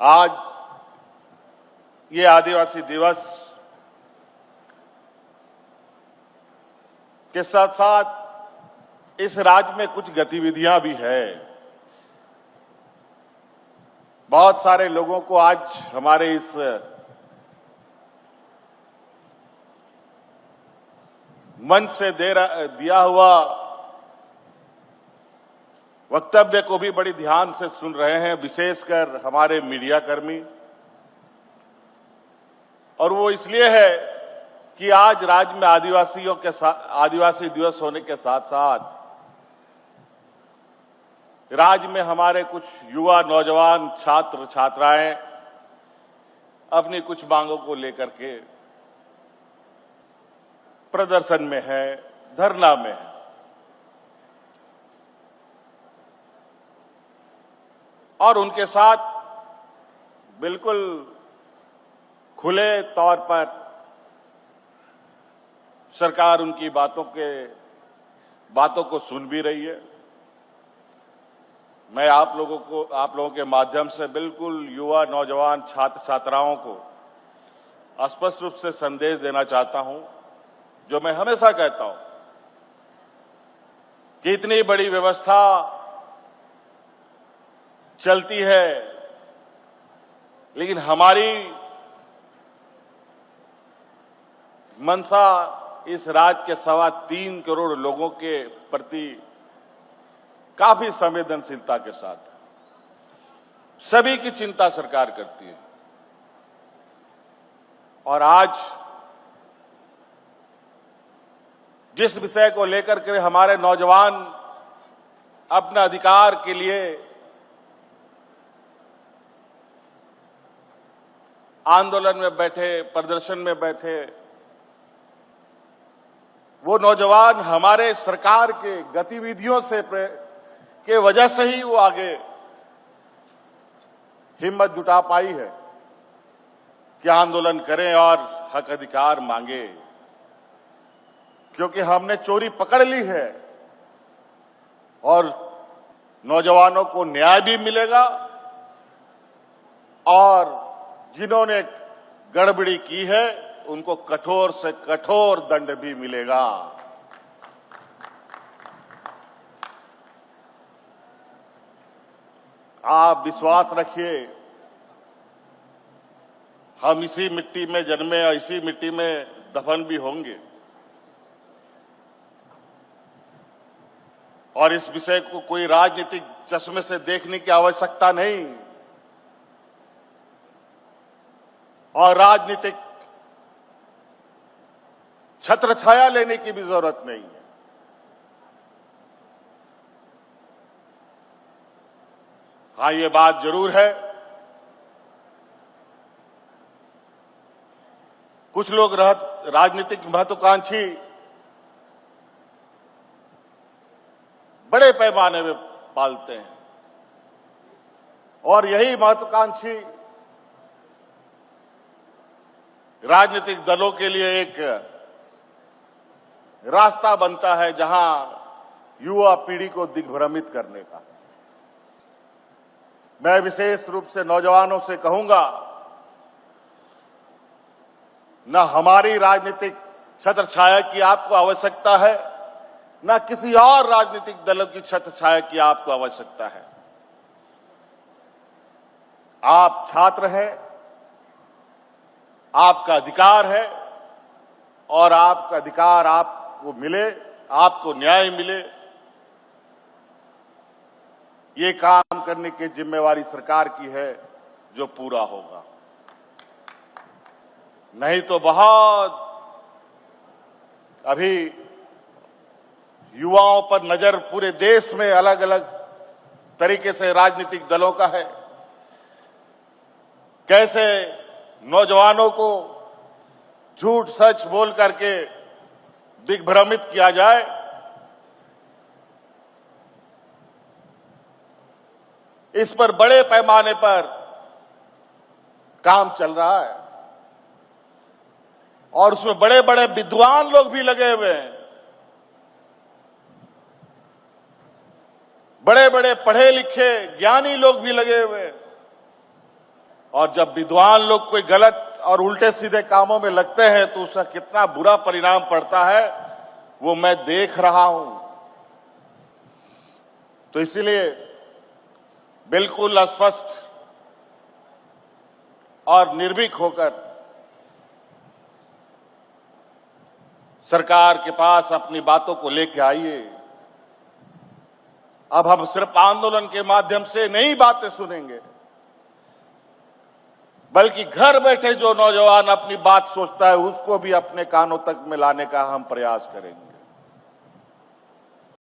आज ये आदिवासी दिवस के साथ साथ इस राज्य में कुछ गतिविधियां भी है। बहुत सारे लोगों को आज हमारे इस मंच से दिया हुआ वक्तव्य को भी बड़ी ध्यान से सुन रहे हैं, विशेषकर हमारे मीडिया कर्मी। और वो इसलिए है कि आज राज्य में आदिवासी दिवस होने के साथ साथ राज्य में हमारे कुछ युवा नौजवान छात्र छात्राएं अपनी कुछ मांगों को लेकर के प्रदर्शन में है, धरना में है। और उनके साथ बिल्कुल खुले तौर पर सरकार उनकी बातों को सुन भी रही है। मैं आप लोगों के माध्यम से बिल्कुल युवा नौजवान छात्र छात्राओं को स्पष्ट रूप से संदेश देना चाहता हूं, जो मैं हमेशा कहता हूं कि इतनी बड़ी व्यवस्था चलती है, लेकिन हमारी मंशा इस राज्य के 3.25 करोड़ लोगों के प्रति काफी संवेदनशीलता के साथ सभी की चिंता सरकार करती है। और आज जिस विषय को लेकर के हमारे नौजवान अपने अधिकार के लिए आंदोलन में बैठे, प्रदर्शन में बैठे, वो नौजवान हमारे सरकार के गतिविधियों से के वजह से ही वो आगे हिम्मत जुटा पाई है कि आंदोलन करें और हक अधिकार मांगे। क्योंकि हमने चोरी पकड़ ली है और नौजवानों को न्याय भी मिलेगा और जिन्होंने गड़बड़ी की है उनको कठोर से कठोर दंड भी मिलेगा। आप विश्वास रखिए, हम इसी मिट्टी में जन्मे और इसी मिट्टी में दफन भी होंगे। और इस विषय को कोई राजनीतिक चश्मे से देखने की आवश्यकता नहीं और राजनीतिक छत्र छाया लेने की भी जरूरत नहीं है। हाँ, ये बात जरूर है, कुछ लोग राजनीतिक महत्वाकांक्षी बड़े पैमाने में पालते हैं और यही महत्वाकांक्षी राजनीतिक दलों के लिए एक रास्ता बनता है जहां युवा पीढ़ी को दिग्भ्रमित करने का। मैं विशेष रूप से नौजवानों से कहूंगा, न हमारी राजनीतिक छत्र छाया की आपको आवश्यकता है, न किसी और राजनीतिक दलों की छत्र छाया की आपको आवश्यकता है। आप छात्र हैं, आपका अधिकार है और आपका अधिकार आपको मिले, आपको न्याय मिले, ये काम करने की जिम्मेवारी सरकार की है जो पूरा होगा। नहीं तो बहुत अभी युवाओं पर नजर पूरे देश में अलग अलग तरीके से राजनीतिक दलों का है। कैसे नौजवानों को झूठ सच बोल करके दिग्भ्रमित किया जाए, इस पर बड़े पैमाने पर काम चल रहा है और उसमें बड़े बड़े विद्वान लोग भी लगे हुए हैं, बड़े बड़े पढ़े लिखे ज्ञानी लोग भी लगे हुए हैं। और जब विद्वान लोग कोई गलत और उल्टे सीधे कामों में लगते हैं तो उसका कितना बुरा परिणाम पड़ता है वो मैं देख रहा हूं। तो इसीलिए बिल्कुल स्पष्ट और निर्भीक होकर सरकार के पास अपनी बातों को लेकर आइए। अब हम सिर्फ आंदोलन के माध्यम से नई बातें सुनेंगे, बल्कि घर बैठे जो नौजवान अपनी बात सोचता है उसको भी अपने कानों तक में लाने का हम प्रयास करेंगे।